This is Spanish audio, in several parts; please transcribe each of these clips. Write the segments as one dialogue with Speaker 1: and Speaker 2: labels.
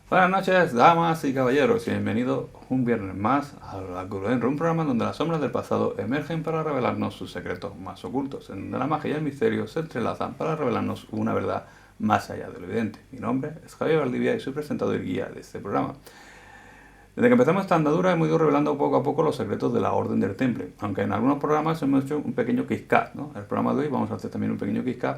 Speaker 1: Buenas noches, damas y caballeros, y bienvenidos un viernes más a la Golden Room, un programa donde las sombras del pasado emergen para revelarnos sus secretos más ocultos, en donde la magia y el misterio se entrelazan para revelarnos una verdad más allá de lo evidente. Mi nombre es Javier Valdivia y soy presentador y guía de este programa. Desde que empezamos esta andadura hemos ido revelando poco a poco los secretos de la Orden del Temple, aunque en algunos programas hemos hecho un pequeño kick cut, ¿no? En el programa de hoy vamos a hacer también un pequeño kick cut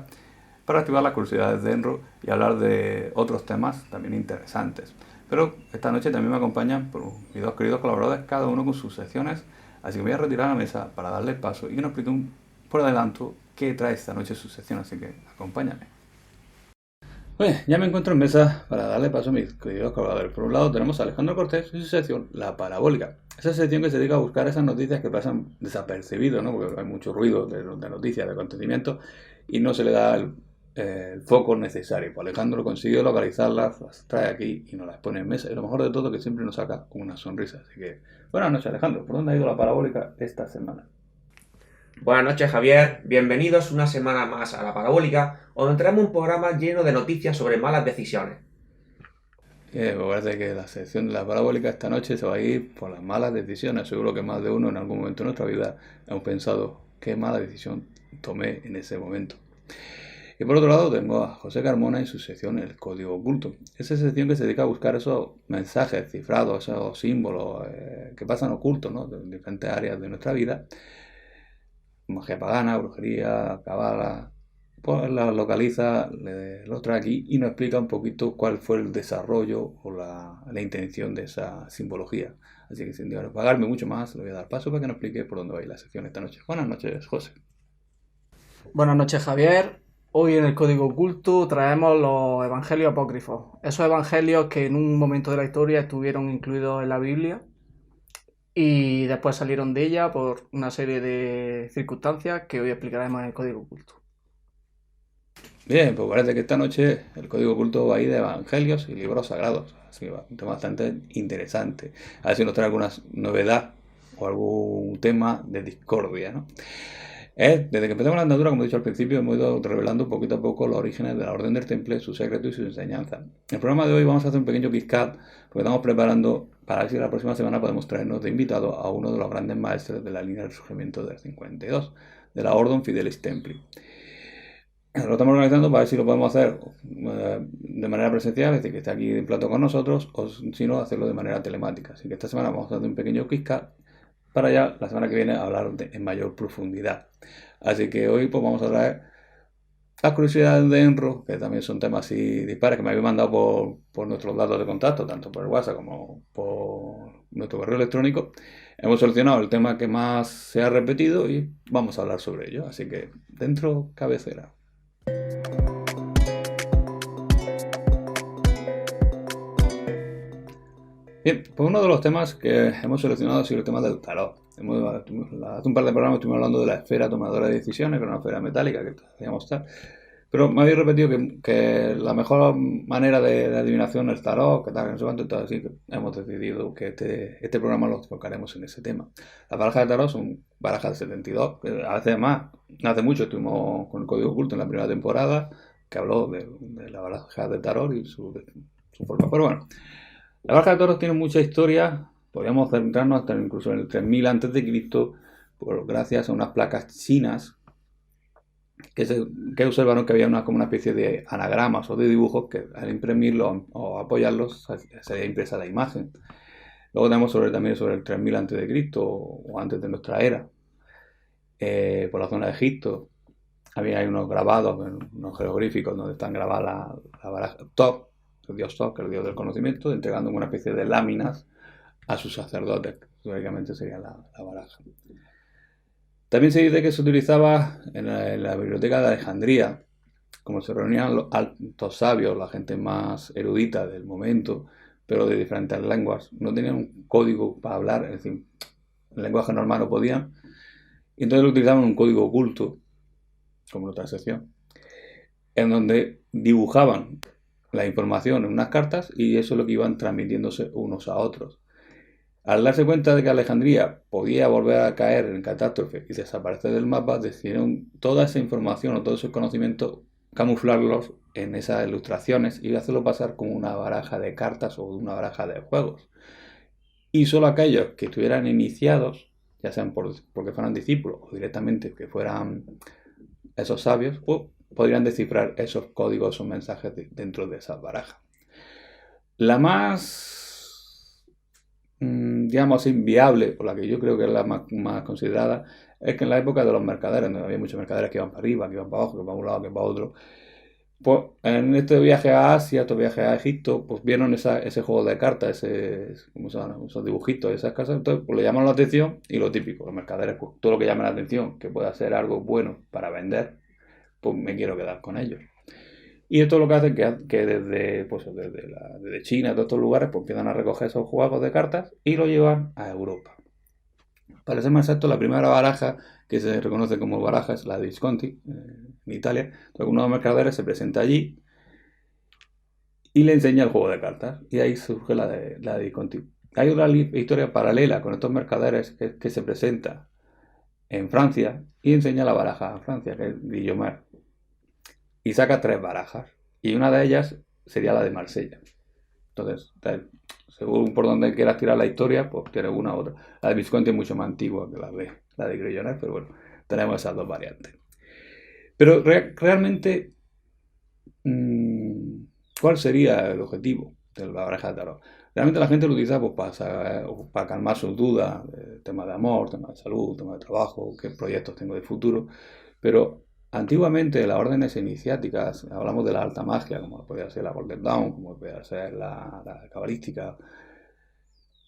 Speaker 1: para activar las curiosidades de Enro y hablar de otros temas también interesantes. Pero esta noche también me acompañan por mis dos queridos colaboradores, cada uno con sus secciones, así que me voy a retirar a la mesa para darle paso y que nos explique por adelanto qué trae esta noche su sección, así que acompáñame. Pues ya me encuentro en mesa para darle paso a mis queridos colaboradores. Por un lado tenemos a Alejandro Cortés y su sección La Parabólica. Esa sección que se dedica a buscar esas noticias que pasan desapercibidas, ¿no? Porque hay mucho ruido de noticias, de acontecimientos, y no se le da el foco necesario. Pues Alejandro consigue localizarlas, las trae aquí y nos las pone en mesa. Y lo mejor de todo, que siempre nos saca una sonrisa. Así que, buenas noches, Alejandro. ¿Por dónde ha ido la parabólica esta semana?
Speaker 2: Buenas noches, Javier. Bienvenidos una semana más a La Parabólica, donde traemos un programa lleno de noticias sobre malas decisiones.
Speaker 1: Me parece que la sección de la parabólica esta noche se va a ir por las malas decisiones. Seguro que más de uno en algún momento de nuestra vida hemos pensado qué mala decisión tomé en ese momento. Y por otro lado tengo a José Carmona en su sección El Código Oculto. Esa sección que se dedica a buscar esos mensajes cifrados, esos símbolos que pasan ocultos, ¿no? En diferentes áreas de nuestra vida. Magia pagana, brujería, cabala, pues la localiza, los trae aquí y nos explica un poquito cuál fue el desarrollo o la intención de esa simbología. Así que sin pagarme mucho más, le voy a dar paso para que nos explique por dónde va a ir la sección esta noche. Buenas noches, José.
Speaker 3: Buenas noches, Javier. Hoy en el Código Oculto traemos los evangelios apócrifos. Esos evangelios que en un momento de la historia estuvieron incluidos en la Biblia y después salieron de ella por una serie de circunstancias que hoy explicaremos en el Código Oculto.
Speaker 1: Bien, pues parece que esta noche el Código Oculto va a ir de evangelios y libros sagrados. Así que va un tema bastante interesante. A ver si nos trae alguna novedad o algún tema de discordia, ¿no? Desde que empezamos la andadura, como he dicho al principio, hemos ido revelando poquito a poco los orígenes de la Orden del Temple, su secreto y su enseñanza. En el programa de hoy vamos a hacer un pequeño kick-cut, porque estamos preparando para ver si la próxima semana podemos traernos de invitado a uno de los grandes maestros de la línea del surgimiento del 52, de la Orden Fidelis Templi. Lo estamos organizando para ver si lo podemos hacer de manera presencial, es decir, que esté aquí en plato con nosotros, o si no, hacerlo de manera telemática. Así que esta semana vamos a hacer un pequeño kick-cut para ya la semana que viene hablar en mayor profundidad. Así que hoy pues vamos a traer las curiosidades de Enro, que también son temas así dispares que me habéis mandado por nuestros datos de contacto, tanto por WhatsApp como por nuestro correo electrónico. Hemos seleccionado el tema que más se ha repetido y vamos a hablar sobre ello. Así que dentro cabecera. Bien, pues uno de los temas que hemos seleccionado ha sido el tema del tarot. Hace un par de programas estuvimos hablando de la esfera tomadora de decisiones, que era una esfera metálica que hacíamos tal. Pero me habéis repetido que la mejor manera de adivinación es el tarot, que tal, que no sé cuánto, entonces sí, hemos decidido que este programa lo enfocaremos en ese tema. Las barajas de tarot son barajas de 72, que a veces más, no hace mucho estuvimos con el Código Oculto en la primera temporada, que habló de la baraja de tarot y su forma. Pero bueno, la baraja de toros tiene mucha historia, podríamos centrarnos hasta incluso en el 3000 a.C., gracias a unas placas chinas que observaron que había como una especie de anagramas o de dibujos que al imprimirlos o apoyarlos sería impresa la imagen. Luego tenemos también sobre el 3000 a.C. o antes de nuestra era. Por la zona de Egipto hay unos grabados, unos jeroglíficos donde están grabadas la baraja Thoth, el dios Thoth, que es el dios del conocimiento, entregando una especie de láminas a sus sacerdotes, que teóricamente sería la baraja. También se dice que se utilizaba en la biblioteca de Alejandría, como se reunían los altos sabios, la gente más erudita del momento, pero de diferentes lenguas. No tenían un código para hablar, es decir, el lenguaje normal no podían, y entonces utilizaban un código oculto, como en otra sección, en donde dibujaban la información en unas cartas y eso es lo que iban transmitiéndose unos a otros. Al darse cuenta de que Alejandría podía volver a caer en catástrofe y desaparecer del mapa, decidieron toda esa información o todo ese conocimiento camuflarlos en esas ilustraciones y hacerlo pasar como una baraja de cartas o una baraja de juegos. Y solo aquellos que estuvieran iniciados, ya sean porque fueran discípulos o directamente que fueran esos sabios, pues podrían descifrar esos códigos o mensajes dentro de esas barajas. La más, digamos, inviable, o la que yo creo que es la más considerada, es que en la época de los mercaderes, donde había muchos mercaderes que iban para arriba, que iban para abajo, que iban para un lado, que para otro, pues en este viaje a Asia, este viaje a Egipto, pues vieron ese juego de cartas, ¿cómo se llaman? Esos dibujitos, esas cosas, entonces pues le llamaron la atención y lo típico, los mercaderes, pues todo lo que llame la atención, que pueda ser algo bueno para vender, pues me quiero quedar con ellos. Y esto es lo que hace que desde China, de todos estos lugares, pues empiezan a recoger esos juegos de cartas y lo llevan a Europa. Para ser más exacto, la primera baraja que se reconoce como baraja es la de Visconti, en Italia. Entonces uno de los mercaderes se presenta allí y le enseña el juego de cartas. Y ahí surge la de Visconti. Hay otra historia paralela con estos mercaderes que se presenta en Francia y enseña la baraja a Francia, que es Guillaume. Y saca 3 barajas. Y una de ellas sería la de Marsella. Entonces, según por donde quieras tirar la historia, pues tienes una u otra. La de Visconti es mucho más antigua que la de Grillonnaire, pero bueno, tenemos esas dos variantes. Pero realmente, ¿cuál sería el objetivo de la baraja de tarot? Realmente la gente lo utiliza pues, para calmar sus dudas, tema de amor, tema de salud, tema de trabajo, qué proyectos tengo de futuro. Pero antiguamente las órdenes iniciáticas, hablamos de la alta magia, como podía ser la Golden Dawn, como podía ser la cabalística,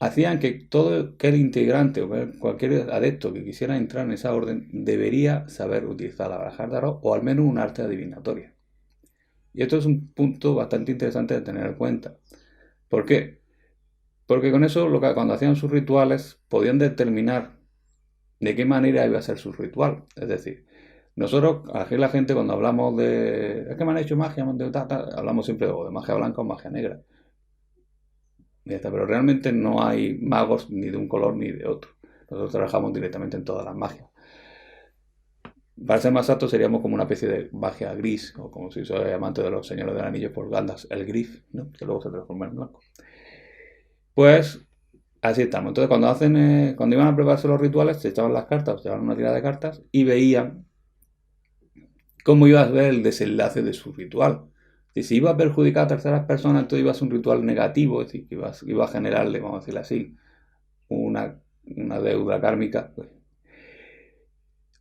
Speaker 1: hacían que todo aquel integrante o cualquier adepto que quisiera entrar en esa orden debería saber utilizar la baraja de tarot o al menos un arte adivinatoria. Y esto es un punto bastante interesante de tener en cuenta. ¿Por qué? Porque con eso cuando hacían sus rituales podían determinar de qué manera iba a ser su ritual. Es decir, nosotros, aquí la gente cuando hablamos de... Es que me han hecho magia, hablamos siempre de magia blanca o magia negra. Pero realmente no hay magos ni de un color ni de otro. Nosotros trabajamos directamente en todas las magias. Para ser más exacto seríamos como una especie de magia gris, o como si soy amante de los señores del anillo, por Gandalf el Grif, ¿no? Que luego se transforma en blanco. Pues así estamos. Entonces cuando iban a prepararse los rituales, se echaban las cartas, se echaban una tira de cartas y veían cómo iba a ser el desenlace de su ritual. Si iba a perjudicar a terceras personas, entonces iba a ser un ritual negativo, es decir, que iba a generarle, vamos a decirlo así, una deuda kármica. Pues.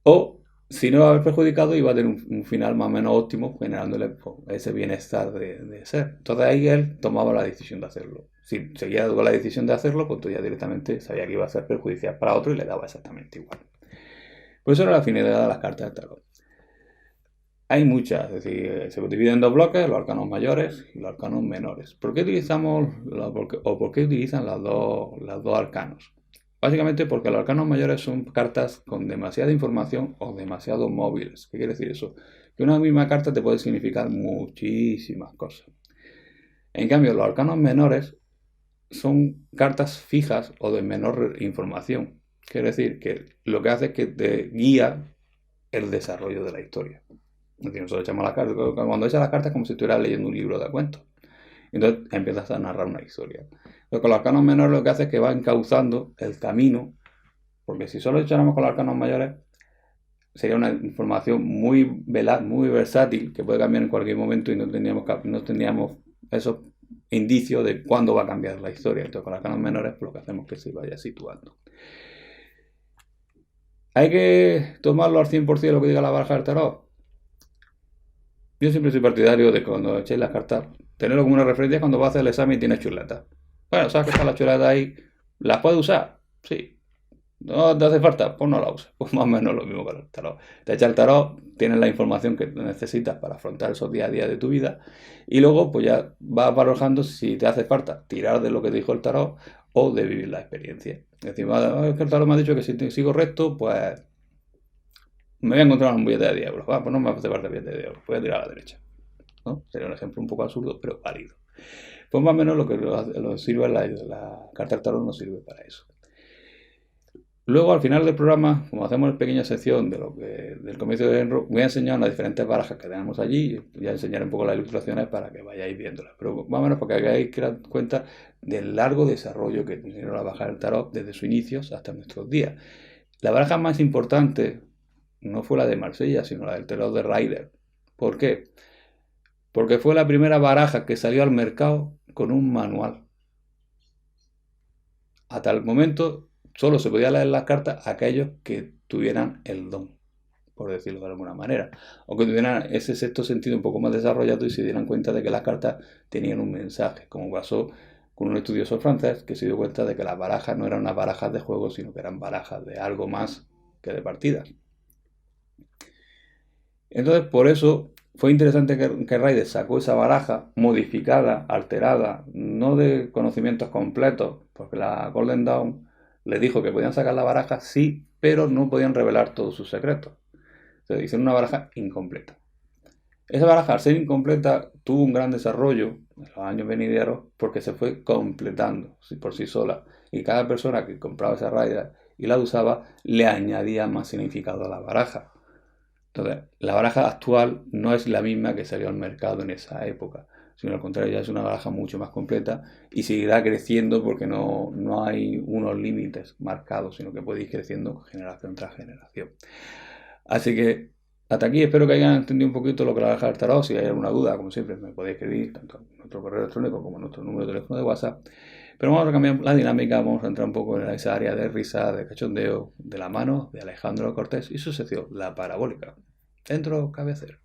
Speaker 1: O, si no iba a haber perjudicado, iba a tener un final más o menos óptimo, generándole pues, ese bienestar de ser. Entonces ahí él tomaba la decisión de hacerlo. Si seguía con la decisión de hacerlo, pues tú ya directamente sabía que iba a ser perjudicial para otro y le daba exactamente igual. Por eso era la finalidad de las cartas de tarot. Hay muchas, es decir, se dividen en dos bloques, los arcanos mayores y los arcanos menores. ¿Por qué utilizamos por qué utilizan los dos arcanos? Básicamente porque los arcanos mayores son cartas con demasiada información o demasiado móviles. ¿Qué quiere decir eso? Que una misma carta te puede significar muchísimas cosas. En cambio, los arcanos menores son cartas fijas o de menor información. Quiere decir que lo que hace es que te guía el desarrollo de la historia. Es decir, nosotros echamos las cartas, cuando echas las cartas es como si estuvieras leyendo un libro de cuentos. Entonces empiezas a narrar una historia. Pero con los arcanos menores lo que hace es que va encauzando el camino, porque si solo echáramos con los arcanos mayores, sería una información muy velaz, muy versátil, que puede cambiar en cualquier momento y no tendríamos esos indicios de cuándo va a cambiar la historia. Entonces con los arcanos menores pues, lo que hacemos es que se vaya situando. ¿Hay que tomarlo al 100% lo que diga la baraja del tarot? Yo siempre soy partidario de cuando echéis las cartas, tenerlo como una referencia cuando vas a hacer el examen y tienes chuletas. Bueno, sabes que están las chuletas ahí, ¿las puedes usar? Sí. ¿No te hace falta? Pues no la uses. Pues más o menos lo mismo con el tarot. Te echa el tarot, tienes la información que necesitas para afrontar esos días a día de tu vida y luego pues ya vas barajando si te hace falta tirar de lo que dijo el tarot o de vivir la experiencia. Es decir, es que el tarot me ha dicho que si sigo recto, pues me voy a encontrar un billete de 10 euros. Pues no me hace falta el billete de 10 euros. Voy a tirar a la derecha. ¿No? Sería un ejemplo un poco absurdo, pero válido. Pues más o menos lo que nos sirve la carta del tarot nos sirve para eso. Luego, al final del programa, como hacemos una pequeña sección del comercio de Enro, voy a enseñar las diferentes barajas que tenemos allí y voy a enseñar un poco las ilustraciones para que vayáis viéndolas. Pero más o menos para que hagáis cuenta del largo desarrollo que tiene la baraja del tarot desde sus inicios hasta nuestros días. La baraja más importante no fue la de Marsella, sino la del tarot de Rider. ¿Por qué? Porque fue la primera baraja que salió al mercado con un manual. Hasta el momento solo se podía leer las cartas a aquellos que tuvieran el don, por decirlo de alguna manera, o que tuvieran ese sexto sentido un poco más desarrollado y se dieran cuenta de que las cartas tenían un mensaje, como pasó con un estudioso francés que se dio cuenta de que las barajas no eran unas barajas de juego, sino que eran barajas de algo más que de partidas. Entonces, por eso fue interesante que Rider sacó esa baraja modificada, alterada, no de conocimientos completos, porque la Golden Dawn le dijo que podían sacar la baraja, sí, pero no podían revelar todos sus secretos. Entonces hicieron una baraja incompleta. Esa baraja, al ser incompleta, tuvo un gran desarrollo en los años venideros porque se fue completando por sí sola. Y cada persona que compraba esa Rider y la usaba, le añadía más significado a la baraja. Entonces, la baraja actual no es la misma que salió al mercado en esa época, sino al contrario, ya es una baraja mucho más completa y seguirá creciendo porque no hay unos límites marcados, sino que puede ir creciendo generación tras generación. Así que hasta aquí espero que hayan entendido un poquito lo que la baraja del tarot. Si hay alguna duda, como siempre, me podéis escribir tanto en nuestro correo electrónico como en nuestro número de teléfono de WhatsApp. Pero vamos a cambiar la dinámica, vamos a entrar un poco en esa área de risa, de cachondeo, de la mano de Alejandro Cortés y su sección, La Parabólica. Dentro cabe hacer.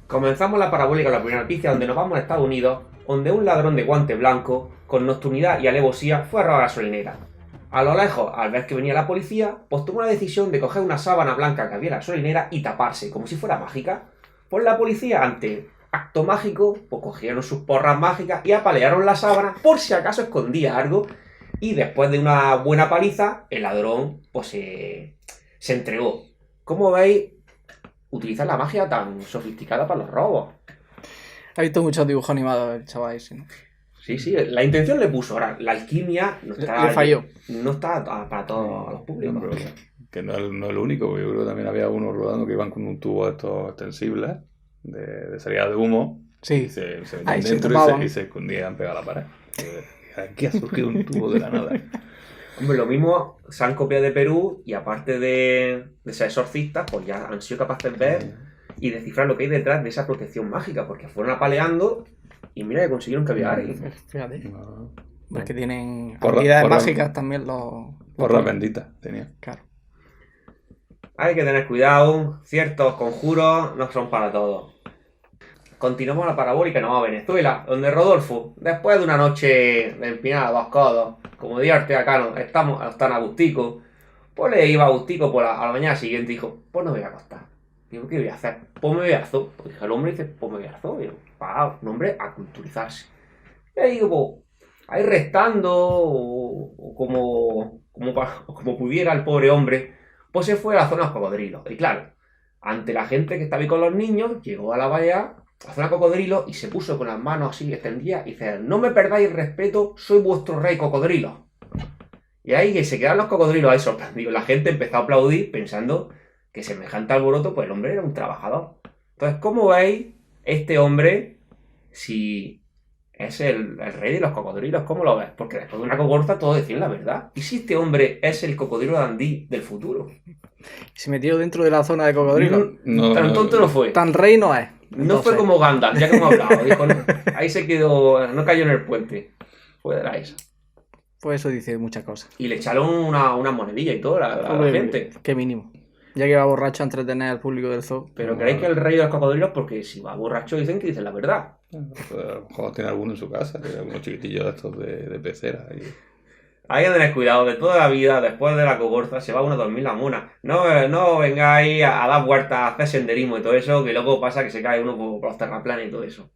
Speaker 2: Comenzamos la parabólica, la primera noticia, donde nos vamos a Estados Unidos, donde un ladrón de guante blanco, con nocturnidad y alevosía, fue a robar gasolinera. A lo lejos, al ver que venía la policía, pues tomó la decisión de coger una sábana blanca que había en la gasolinera y taparse, como si fuera mágica. Pues la policía, ante acto mágico, pues cogieron sus porras mágicas y apalearon la sábana por si acaso escondía algo. Y después de una buena paliza, el ladrón pues se entregó. ¿Cómo veis utilizar la magia tan sofisticada para los robos?
Speaker 3: Ha visto muchos dibujos animados el chaval ese, ¿no?
Speaker 2: Sí, la intención le puso. Ahora, la alquimia no está,
Speaker 3: le falló.
Speaker 2: No está para todos los públicos.
Speaker 1: No, que no es el único. Yo creo que también había unos rodando que iban con un tubo de estos extensibles de salida de humo.
Speaker 3: Sí.
Speaker 1: Y se metían dentro y se escondían pegados a la pared. Aquí ha surgido un tubo de la nada.
Speaker 2: Hombre, lo mismo se han copiado de Perú y aparte de ser exorcistas, pues ya han sido capaces de ver y descifrar lo que hay detrás de esa protección mágica, porque fueron apaleando y mira que consiguieron que había alguien.
Speaker 3: Fíjate. Porque tienen habilidades mágicas también los...
Speaker 1: Porras benditas tenía.
Speaker 3: Claro.
Speaker 2: Hay que tener cuidado, ciertos conjuros no son para todos. Continuamos la parabólica y nos vamos a Venezuela, donde Rodolfo, después de una noche de empinada a 2 codos, como diría Ortega Cano, están a gustico, pues le iba a gustico a la mañana siguiente y dijo, pues no me voy a acostar. Digo, ¿qué voy a hacer? Pues me voy a zoo. Pues dije, el hombre dice, pues me voy a zoo. Digo, un hombre a culturizarse. Y ahí digo, pues, ahí restando, o como pudiera el pobre hombre, pues se fue a la zona de los cocodrilos. Y claro, ante la gente que estaba ahí con los niños, llegó a la bahía, a la zona de cocodrilos, y se puso con las manos así extendidas y dice, no me perdáis el respeto, soy vuestro rey cocodrilo. Y ahí que se quedaron los cocodrilos ahí sorprendidos. La gente empezó a aplaudir pensando que semejante alboroto, pues el hombre era un trabajador. Entonces, ¿cómo veis este hombre si es el rey de los cocodrilos? ¿Cómo lo ves? Porque después de una cogorza todos decían la verdad. ¿Y si este hombre es el cocodrilo Dandí del futuro?
Speaker 3: Se metió dentro de la zona de cocodrilos.
Speaker 2: Tan tonto no fue.
Speaker 3: Tan rey no es.
Speaker 2: No fue como Gandalf, ya que hemos hablado. Dijo, no, ahí se quedó, no cayó en el puente. Fue de la esa.
Speaker 3: Pues eso dice muchas cosas.
Speaker 2: Y le echaron una monedilla y todo a la gente.
Speaker 3: Qué mínimo. Ya que va borracho a entretener al público del zoo.
Speaker 2: Pero creéis que el rey de los cocodrilos, porque si va borracho dicen que dicen la verdad.
Speaker 1: Pues a lo mejor tiene alguno en su casa, tiene algunos chiquitillos de estos de pecera.
Speaker 2: Hay que tener cuidado, de toda la vida, después de la cogorza, se va uno a dormir la mona. No vengáis a dar vueltas, a hacer senderismo y todo eso, que luego pasa que se cae uno por los terraplanes y todo eso.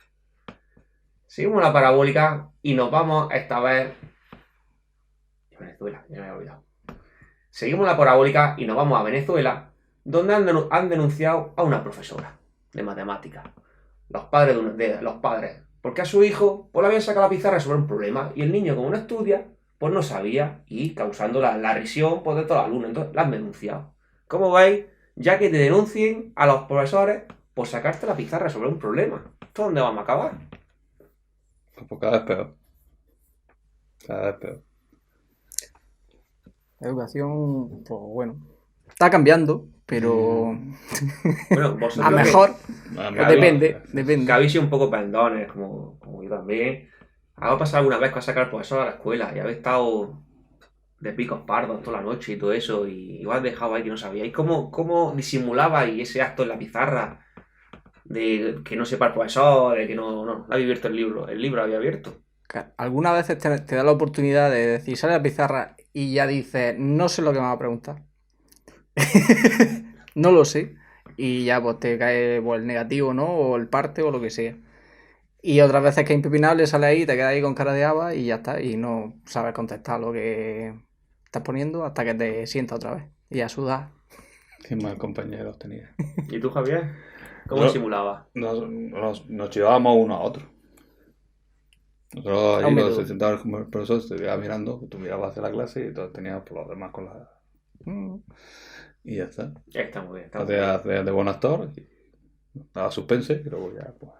Speaker 2: Seguimos la parabólica y nos vamos esta vez... Venezuela, ya me había olvidado. Seguimos la parabólica y nos vamos a Venezuela, donde han denunciado a una profesora de matemáticas. Los padres Porque a su hijo pues le habían sacado la pizarra sobre un problema. Y el niño, como no estudia, pues no sabía. Y causando la risión pues, de todos los alumnos. Entonces la han denunciado. Como veis, ya que te denuncien a los profesores por sacarte la pizarra sobre un problema. ¿Esto dónde vamos a acabar?
Speaker 1: Pues cada vez peor. Cada vez peor.
Speaker 3: La educación, pues bueno, está cambiando, pero
Speaker 2: Bueno, vosotros
Speaker 3: a mejor,
Speaker 1: A mí-
Speaker 3: pues depende.
Speaker 2: que habéis sido un poco pendones, como yo también. ¿Ha pasado alguna vez que has sacado al profesor a la escuela y habéis estado de picos pardos toda la noche y todo eso y os has dejado ahí que no sabíais? ¿Cómo disimulabais ese acto en la pizarra de que no sepa el profesor, de que no había abierto el libro había abierto?
Speaker 3: Algunas veces te da la oportunidad de decir, sale a la pizarra y ya dices, no sé lo que me va a preguntar. No lo sé. Y ya pues te cae pues, el negativo, ¿no? O el parte o lo que sea. Y otras veces que es impepinable, sale ahí, te quedas ahí con cara de haba y ya está. Y no sabes contestar lo que estás poniendo hasta que te sientas otra vez. Y a sudar.
Speaker 1: Qué mal compañeros tenía.
Speaker 2: ¿Y tú, Javier? ¿Cómo
Speaker 1: Yo-
Speaker 2: disimulabas?
Speaker 1: Nos llevábamos uno a otro. Nosotros allí
Speaker 3: Hombre,
Speaker 1: nos
Speaker 3: tú.
Speaker 1: sentábamos como el profesor, se te quedaba mirando, tú mirabas hacia la clase y todos teníamos por los demás con la...
Speaker 3: Mm.
Speaker 1: Y ya está.
Speaker 2: Está muy bien. Está muy bien.
Speaker 1: Hacías de buen actor, y daba suspense y luego ya, pues...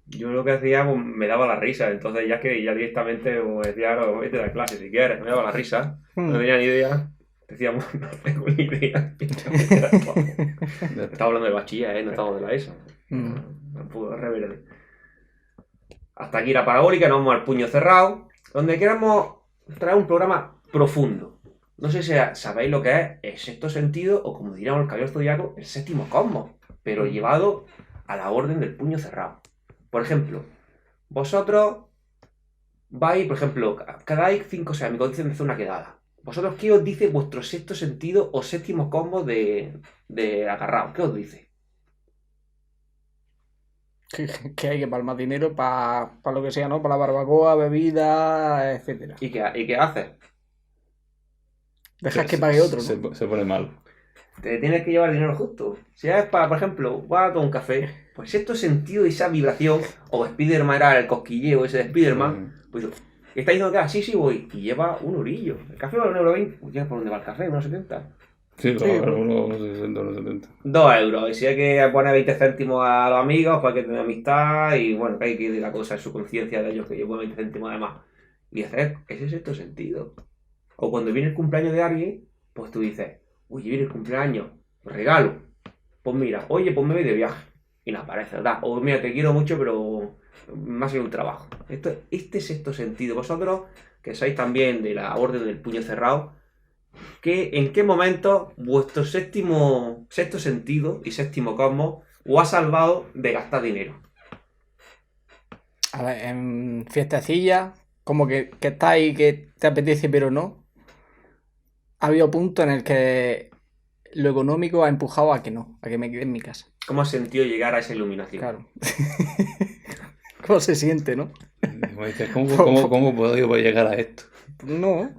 Speaker 2: Yo lo que hacía pues, me daba la risa, entonces ya que ya directamente pues, decía, no, vete de la clase si quieres, me daba la risa, no tenía ni idea, decíamos, no tengo ni idea. Estamos hablando de bachiller, no estamos de la ESO. No puedo reverde. Hasta aquí la parabólica, nos vamos al puño cerrado, donde queremos traer un programa profundo. No sé si sabéis lo que es el sexto sentido, o como diríamos el caballero zodiaco, el séptimo cosmos, pero llevado a la orden del puño cerrado. Por ejemplo, vosotros vais, por ejemplo, quedáis 5 o 6 amigos, dicen de hacer una quedada. ¿Vosotros qué os dice vuestro sexto sentido o séptimo combo de agarrado? ¿Qué os dice?
Speaker 3: Que hay que palmar dinero para lo que sea, ¿no? Para la barbacoa, bebida, etcétera.
Speaker 2: ¿Y qué haces?
Speaker 3: Dejas que pague otro, ¿no?
Speaker 1: Se pone mal.
Speaker 2: Te tienes que llevar dinero justo. Si es para, por ejemplo, vas a tomar un café, pues sexto sentido y esa vibración, o Spiderman era el cosquilleo ese de Spiderman, pues y está diciendo que sí voy, y lleva un eurillo. El café vale 1,20 €, pues ya por dónde va el café, 1,70 €.
Speaker 1: Sí,
Speaker 3: Sí,
Speaker 1: claro,
Speaker 3: pues.
Speaker 1: unos 60, unos 70.
Speaker 2: 2 €. Y si hay que poner 20 céntimos a los amigos, pues hay que tener amistad y bueno, que hay que ir la cosa en su conciencia de ellos que yo pongo 20 céntimos además. Y hacer ese sexto sentido. O cuando viene el cumpleaños de alguien, pues tú dices, oye, viene el cumpleaños, regalo. Pues mira, oye, pues me voy de viaje. Y nos aparece, ¿verdad? O mira, te quiero mucho, pero me ha sido un trabajo. Este sexto sentido. Vosotros, que sois también de la orden del puño cerrado, ¿en qué momento vuestro sexto sentido y séptimo cosmos os ha salvado de gastar dinero?
Speaker 3: A ver, en fiestecillas, como que estás ahí que te apetece pero no. Ha habido puntos en el que lo económico ha empujado a que no, a que me quede en mi casa.
Speaker 2: ¿Cómo has sentido llegar a esa iluminación?
Speaker 3: Claro. ¿Cómo se siente, no?
Speaker 1: Y me dices, ¿cómo puedo yo llegar a esto?
Speaker 3: No.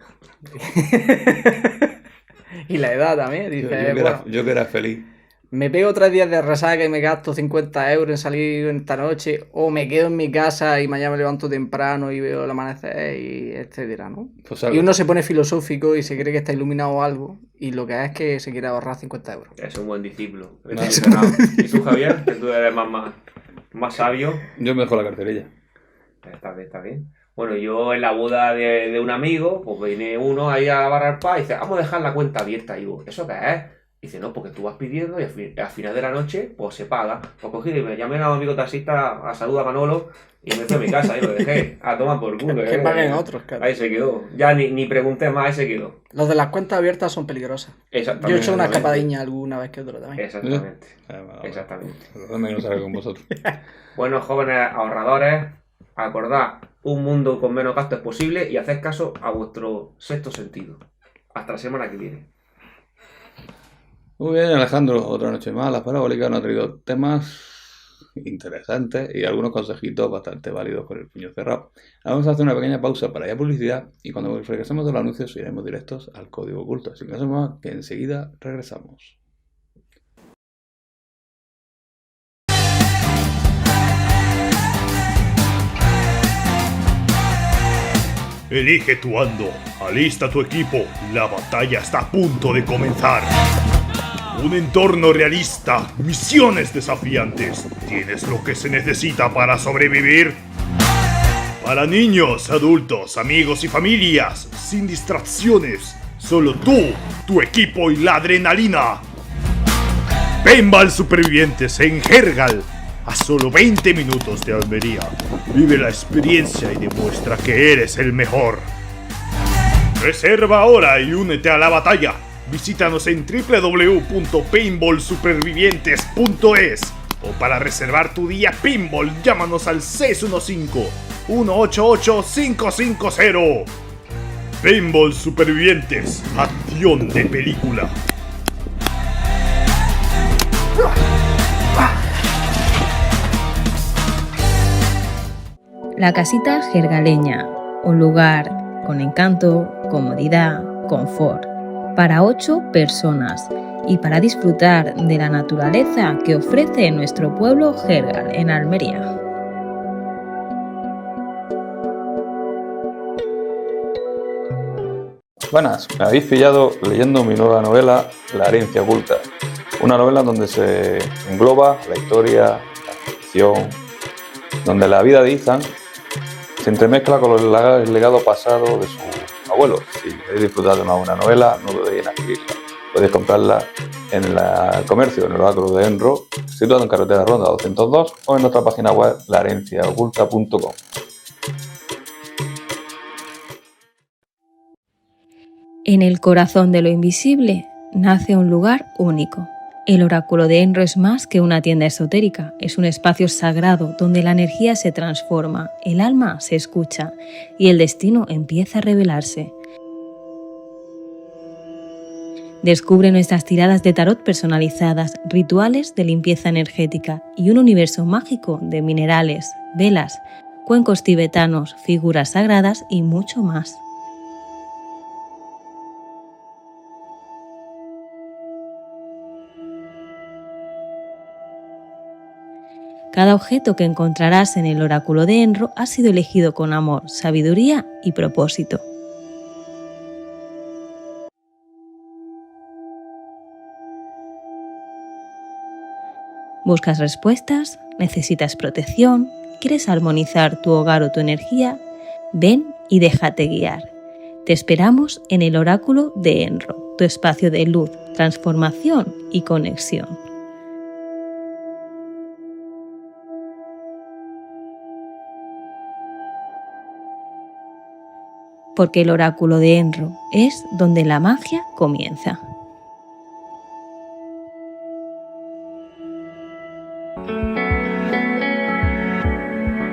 Speaker 3: Y la edad también. Dices,
Speaker 1: Yo que era feliz.
Speaker 3: me pego 3 días de resaca y me gasto 50 € en salir esta noche, o me quedo en mi casa y mañana me levanto temprano y veo el amanecer, y etcétera, ¿no?
Speaker 1: Pues
Speaker 3: Y uno se pone filosófico y se cree que está iluminado o algo, y lo que es que se quiere ahorrar 50 €.
Speaker 2: Es un buen discípulo.
Speaker 1: No.
Speaker 2: ¿Y tú, Javier? Que tú eres más sabio.
Speaker 1: Yo me dejo la carterilla.
Speaker 2: Está bien. Bueno, yo en la boda de un amigo, pues viene uno ahí a la barra del pub y dice, vamos a dejar la cuenta abierta. Y digo, ¿eso qué es? Y dice, no, porque tú vas pidiendo y al final de la noche, pues se paga. Pues cogí y me llamé a un amigo taxista a saludar a Manolo y me fui a mi casa y lo dejé. A tomar por culo.
Speaker 3: Que paguen otros, claro.
Speaker 2: Ahí se quedó. Ya ni pregunté más, ahí se quedó.
Speaker 3: Los de las cuentas abiertas son peligrosas.
Speaker 2: Exactamente.
Speaker 3: Yo he hecho una escapadilla alguna vez que otra también.
Speaker 2: Exactamente.
Speaker 1: Bueno,
Speaker 2: Exactamente.
Speaker 1: ¿dónde no salgo con vosotros?
Speaker 2: Bueno, jóvenes ahorradores, acordad, un mundo con menos gastos es posible y haced caso a vuestro sexto sentido. Hasta la semana que viene.
Speaker 1: Muy bien, Alejandro, otra noche más. La parabólica nos ha traído temas interesantes y algunos consejitos bastante válidos con el puño cerrado. Vamos a hacer una pequeña pausa para ir a publicidad y cuando regresemos de los anuncios iremos directos al código oculto. Así que no se muevan, que enseguida regresamos.
Speaker 4: Elige tu ando, alista tu equipo, la batalla está a punto de comenzar. Un entorno realista, misiones desafiantes. ¿Tienes lo que se necesita para sobrevivir? Para niños, adultos, amigos y familias, sin distracciones, solo tú, tu equipo y la adrenalina. Paintball Supervivientes en Hergal, a solo 20 minutos de Almería. Vive la experiencia y demuestra que eres el mejor. Reserva ahora y únete a la batalla. Visítanos en www.paintballsupervivientes.es o para reservar tu día Paintball, llámanos al 615-188-550. Paintball Supervivientes, acción de película.
Speaker 5: La casita jergaleña, un lugar con encanto, comodidad, confort, para 8 personas y para disfrutar de la naturaleza que ofrece nuestro pueblo Jergal en Almería.
Speaker 1: Buenas, me habéis pillado leyendo mi nueva novela, La herencia oculta. Una novela donde se engloba la historia, la ficción, donde la vida de Ethan se entremezcla con el legado pasado de su abuelo. Si queréis disfrutar de una buena novela, no dudéis en adquirirla. Podéis comprarla en el comercio, en el oráculo de Enro, situado en carretera Ronda 202 o en nuestra página web laherenciaoculta.com.
Speaker 5: En el corazón de lo invisible nace un lugar único. El oráculo de Enro es más que una tienda esotérica, es un espacio sagrado donde la energía se transforma, el alma se escucha y el destino empieza a revelarse. Descubre nuestras tiradas de tarot personalizadas, rituales de limpieza energética y un universo mágico de minerales, velas, cuencos tibetanos, figuras sagradas y mucho más. Cada objeto que encontrarás en el oráculo de Enro ha sido elegido con amor, sabiduría y propósito. ¿Buscas respuestas? ¿Necesitas protección? ¿Quieres armonizar tu hogar o tu energía? Ven y déjate guiar. Te esperamos en el oráculo de Enro, tu espacio de luz, transformación y conexión. Porque el oráculo de Enro es donde la magia comienza.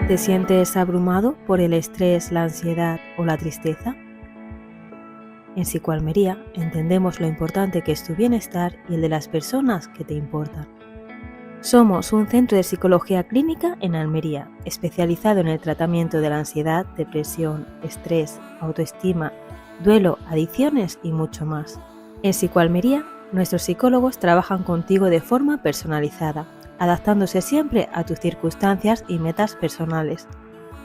Speaker 5: ¿Te sientes abrumado por el estrés, la ansiedad o la tristeza? En Psicoalmería entendemos lo importante que es tu bienestar y el de las personas que te importan. Somos un centro de psicología clínica en Almería, especializado en el tratamiento de la ansiedad, depresión, estrés, autoestima, duelo, adicciones y mucho más. En Psicoalmería, nuestros psicólogos trabajan contigo de forma personalizada, adaptándose siempre a tus circunstancias y metas personales.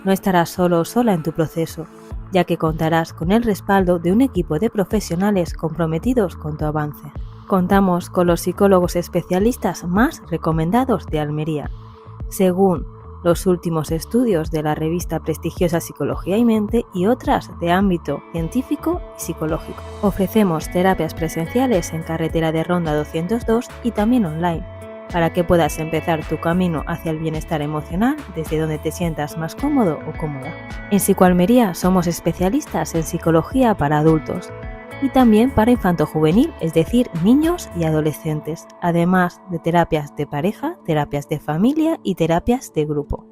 Speaker 5: No estarás solo o sola en tu proceso, ya que contarás con el respaldo de un equipo de profesionales comprometidos con tu avance. Contamos con los psicólogos especialistas más recomendados de Almería, según los últimos estudios de la revista prestigiosa Psicología y Mente y otras de ámbito científico y psicológico. Ofrecemos terapias presenciales en carretera de Ronda 202 y también online, para que puedas empezar tu camino hacia el bienestar emocional desde donde te sientas más cómodo o cómoda. En Psicoalmería somos especialistas en psicología para adultos y también para infanto-juvenil, es decir, niños y adolescentes, además de terapias de pareja, terapias de familia y terapias de grupo.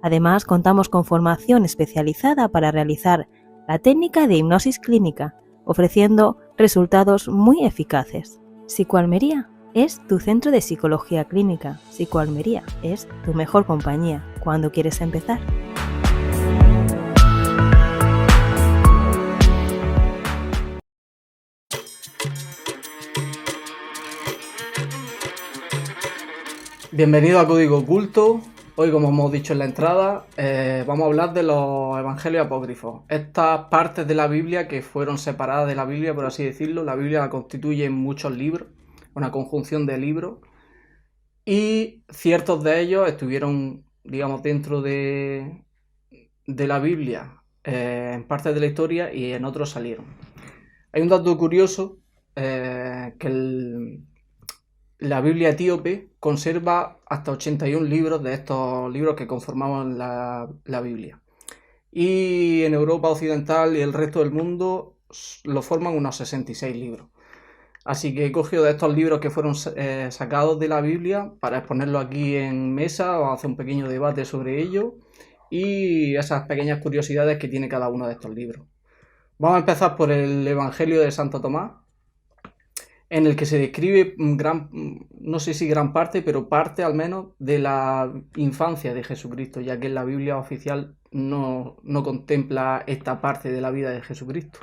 Speaker 5: Además, contamos con formación especializada para realizar la técnica de hipnosis clínica, ofreciendo resultados muy eficaces. Psicoalmería es tu centro de psicología clínica. Psicoalmería es tu mejor compañía cuando quieres empezar.
Speaker 3: Bienvenido a Código Oculto, Hoy, como hemos dicho en la entrada, vamos a hablar de los evangelios apócrifos. Estas partes de la Biblia que fueron separadas de la Biblia, por así decirlo. La Biblia la constituye muchos libros, una conjunción de libros, y ciertos de ellos estuvieron, digamos, dentro de la Biblia en partes de la historia y en otros salieron. Hay un dato curioso, que la Biblia etíope conserva hasta 81 libros de estos libros que conformaban la Biblia. Y en Europa Occidental y el resto del mundo lo forman unos 66 libros. Así que he cogido de estos libros que fueron sacados de la Biblia para exponerlos aquí en mesa o hacer un pequeño debate sobre ello y esas pequeñas curiosidades que tiene cada uno de estos libros. Vamos a empezar por el Evangelio de Santo Tomás, en el que se describe no sé si gran parte, pero parte al menos de la infancia de Jesucristo, ya que en la Biblia oficial no contempla esta parte de la vida de Jesucristo.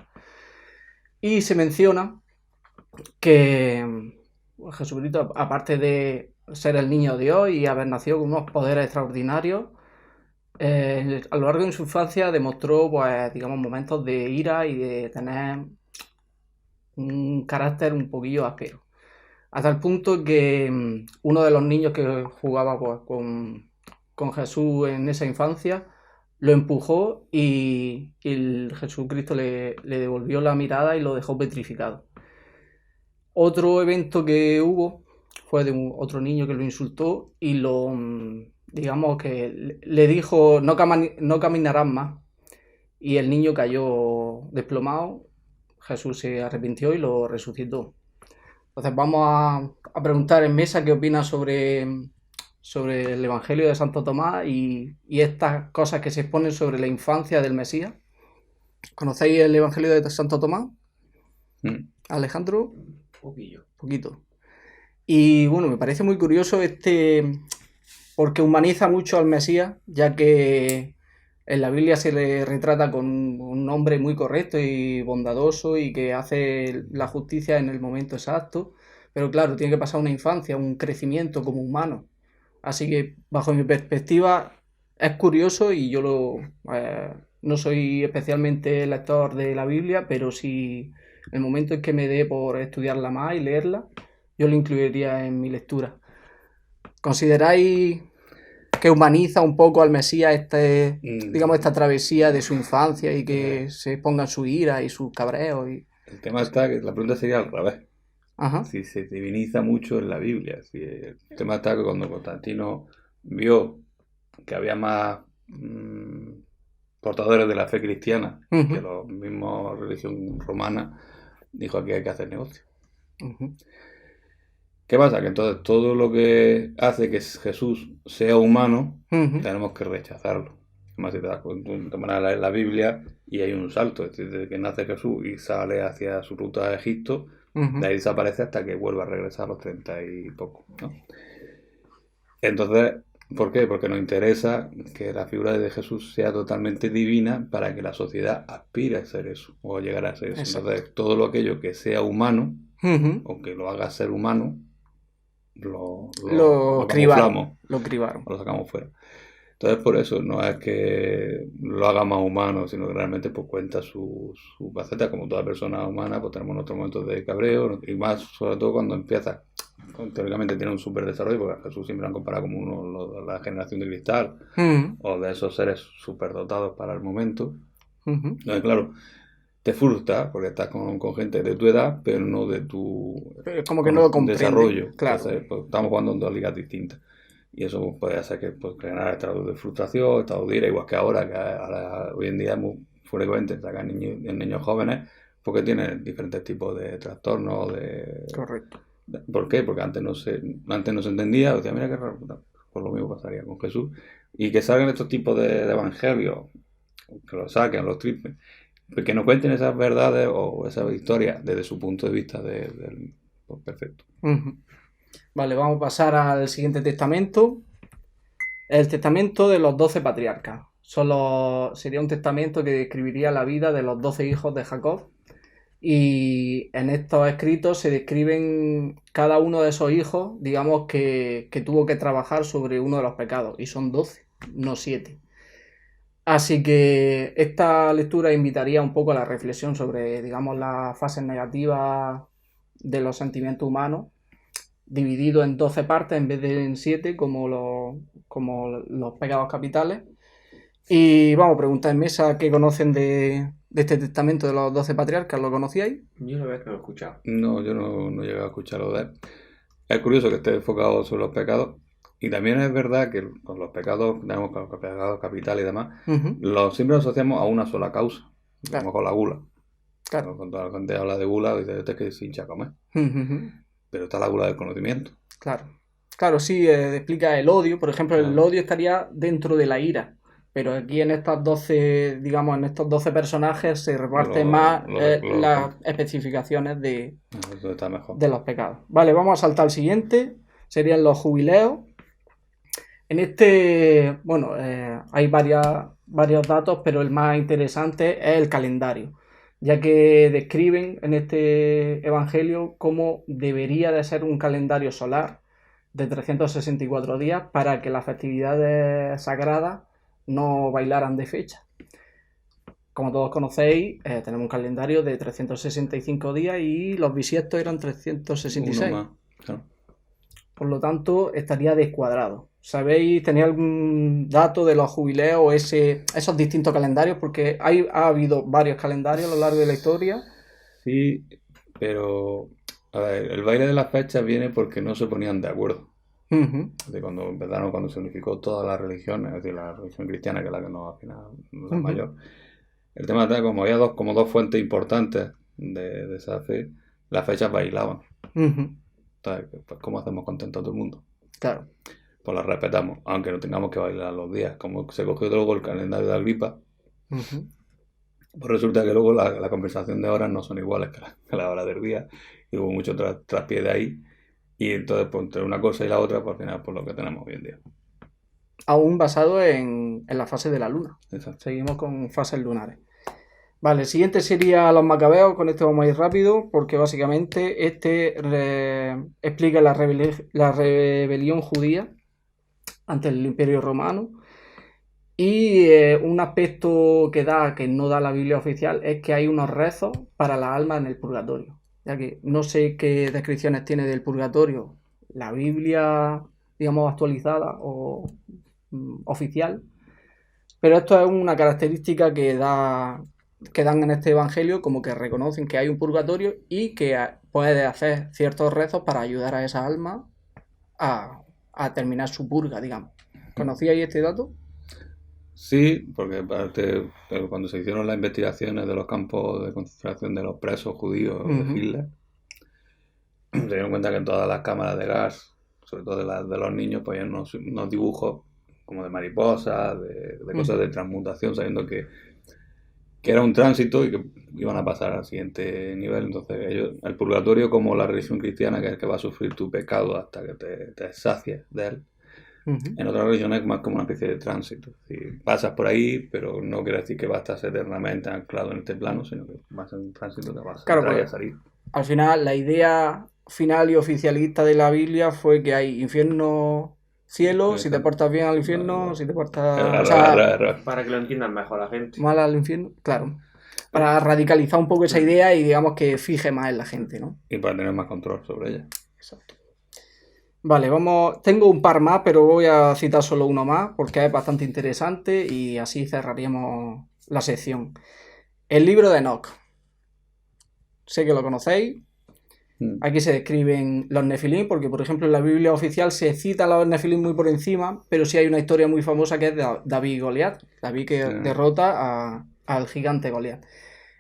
Speaker 3: Y se menciona que Jesucristo, aparte de ser el niño de Dios y haber nacido con unos poderes extraordinarios, a lo largo de su infancia demostró, pues, digamos, momentos de ira y de tener un carácter un poquillo áspero. Hasta el punto que uno de los niños que jugaba, pues, con Jesús en esa infancia lo empujó y el Jesucristo le devolvió la mirada y lo dejó petrificado. Otro evento que hubo fue de otro niño que lo insultó y digamos que le dijo no caminarás más, y el niño cayó desplomado. Jesús se arrepintió y lo resucitó. Entonces vamos a preguntar en mesa qué opinan sobre el Evangelio de Santo Tomás y estas cosas que se exponen sobre la infancia del Mesías. ¿Conocéis el Evangelio de Santo Tomás? Alejandro. Poquito. Y bueno, me parece muy curioso porque humaniza mucho al Mesías, ya que en la Biblia se le retrata con un hombre muy correcto y bondadoso y que hace la justicia en el momento exacto, pero claro, tiene que pasar una infancia, un crecimiento como humano. Así que, bajo mi perspectiva, es curioso y yo no soy especialmente lector de la Biblia, pero si el momento en que me dé por estudiarla más y leerla, yo lo incluiría en mi lectura. ¿Consideráis que humaniza un poco al Mesías digamos, esta travesía de su infancia y que se pongan su ira y sus cabreos?
Speaker 1: El tema está que la pregunta sería al revés.
Speaker 3: Ajá.
Speaker 1: Si se diviniza mucho en la Biblia. Si el tema está que cuando Constantino vio que había más portadores de la fe cristiana que los mismos religión romana, dijo: aquí hay que hacer negocio. ¿Qué pasa? Que entonces todo lo que hace que Jesús sea humano, tenemos que rechazarlo. Además, si te das cuenta, te van a leer la Biblia y hay un salto, es decir, desde que nace Jesús y sale hacia su ruta a Egipto, de ahí desaparece hasta que vuelve a regresar a los 30 y poco, ¿no? Entonces, ¿por qué? Porque nos interesa que la figura de Jesús sea totalmente divina para que la sociedad aspire a ser eso, o a llegar a ser eso.
Speaker 3: Exacto.
Speaker 1: Entonces, todo lo aquello que sea humano, o que lo haga ser humano, lo
Speaker 3: cribaron.
Speaker 1: lo sacamos fuera. Entonces, por eso no es que lo haga más humano, sino que realmente pues cuenta su faceta. Como toda persona humana, pues tenemos nuestros momentos de cabreo, y más sobre todo cuando empieza. Teóricamente tiene un súper desarrollo, porque a Jesús siempre lo han comparado como uno de la generación de cristal, o de esos seres súper dotados para el momento. Entonces, claro, te frustra porque estás con gente de tu edad, pero no de tu
Speaker 3: como que no lo comprende,
Speaker 1: desarrollo.
Speaker 3: claro.
Speaker 1: Entonces, pues, estamos jugando en dos ligas distintas. Y eso puede hacer que generar estados de frustración, estados de ira, igual que ahora, hoy en día es muy frecuente sacar niños jóvenes porque tienen diferentes tipos de trastornos.
Speaker 3: Correcto.
Speaker 1: ¿Por qué? Porque antes no se entendía, decía, mira qué raro, pues lo mismo pasaría con Jesús. Y que salgan estos tipos de evangelios, que los saquen, los tripen, que nos cuenten esas verdades o esas historias desde su punto de vista pues perfecto.
Speaker 3: Vale, vamos a pasar al siguiente testamento. El testamento de los 12 patriarcas. Sería un testamento que describiría la vida de los 12 hijos de Jacob. Y en estos escritos se describen cada uno de esos hijos, digamos, que tuvo que trabajar sobre uno de los pecados. Y son 12, no 7. Así que esta lectura invitaría un poco a la reflexión sobre, digamos, las fases negativas de los sentimientos humanos, dividido en 12 partes en vez de en 7, como los pecados capitales. Y vamos, pregunta en mesa qué conocen de este testamento de los 12 patriarcas. ¿Lo conocíais?
Speaker 2: Yo no veo que lo he escuchado.
Speaker 1: No, yo no llegué a escucharlo de él. Es curioso que esté enfocado sobre los pecados. Y también es verdad que con los pecados, tenemos con los pecados capitales y demás, siempre los asociamos a una sola causa, como con la gula.
Speaker 3: Claro.
Speaker 1: Cuando la gente habla de gula, dice, este es que se hincha a comer. Pero está la gula del conocimiento.
Speaker 3: Claro, sí, explica el odio. Por ejemplo, el odio estaría dentro de la ira. Pero aquí en estas 12, digamos, en estos 12 personajes se reparten más las especificaciones de los pecados. Vale, vamos a saltar al siguiente. Serían los jubileos. En este, bueno, hay varios datos, pero el más interesante es el calendario, ya que describen en este evangelio cómo debería de ser un calendario solar de 364 días para que las festividades sagradas no bailaran de fecha. Como todos conocéis, tenemos un calendario de 365 días y los bisiestos eran 366.
Speaker 1: Uno más, claro.
Speaker 3: Por lo tanto, estaría descuadrado. ¿Sabéis, tenéis algún dato de los jubileos o esos distintos calendarios? Porque ha habido varios calendarios a lo largo de la historia.
Speaker 1: Sí, pero a ver, el baile de las fechas viene porque no se ponían de acuerdo. De cuando se unificó todas las religiones, es decir, la religión cristiana, que es la que no, al final, la mayor. El tema está como había dos fuentes importantes de esa fe, las fechas bailaban. Entonces, pues, ¿cómo hacemos contento a todo el mundo?
Speaker 3: Claro.
Speaker 1: Pues las respetamos, aunque no tengamos que bailar los días. Como se cogió luego el calendario de Agripa, pues resulta que luego la conversación de horas no son iguales que la hora del día. Y hubo mucho traspié de ahí. Y entonces, pues, entre una cosa y la otra, pues al final, pues lo que tenemos hoy en día.
Speaker 3: Aún basado en la fase de la luna.
Speaker 1: Exacto.
Speaker 3: Seguimos con fases lunares. Vale, el siguiente sería los macabeos. Con este vamos a ir rápido, porque básicamente explica la rebelión judía ante el Imperio Romano. Y un aspecto que no da la Biblia oficial es que hay unos rezos para las almas en el purgatorio. Ya que no sé qué descripciones tiene del purgatorio la Biblia, digamos, actualizada o oficial, pero esto es una característica que dan en este evangelio, como que reconocen que hay un purgatorio y que puede hacer ciertos rezos para ayudar a esa alma a terminar su purga, digamos. ¿Conocíais este dato?
Speaker 1: Sí, porque cuando se hicieron las investigaciones de los campos de concentración de los presos judíos de Hitler, se dieron cuenta que en todas las cámaras de gas, sobre todo de los niños, pues unos dibujos como de mariposas, de cosas de transmutación, sabiendo que era un tránsito y que iban a pasar al siguiente nivel. Entonces el purgatorio, como la religión cristiana, que es el que va a sufrir tu pecado hasta que te sacies de él, en otras religiones es más como una especie de tránsito. Es decir, pasas por ahí, pero no quiere decir que vas a estar eternamente anclado en este plano, sino que vas a ser un tránsito que vas a entrar y a salir.
Speaker 3: Al final, la idea final y oficialista de la Biblia fue que hay infierno, cielo, si te portas bien al infierno, si te portas...
Speaker 2: Para que lo entiendan mejor la gente.
Speaker 3: Mal al infierno, claro. Para radicalizar un poco esa idea y digamos que fije más en la gente, ¿no?
Speaker 1: Y para tener más control sobre ella.
Speaker 3: Exacto. Vale, tengo un par más, pero voy a citar solo uno más porque es bastante interesante y así cerraríamos la sección. El libro de Enoc. Sé que lo conocéis. Aquí se describen los nefilim, porque por ejemplo en la Biblia oficial se cita a los nefilim muy por encima, pero sí hay una historia muy famosa que es de David y Goliat. David que derrota al gigante Goliat.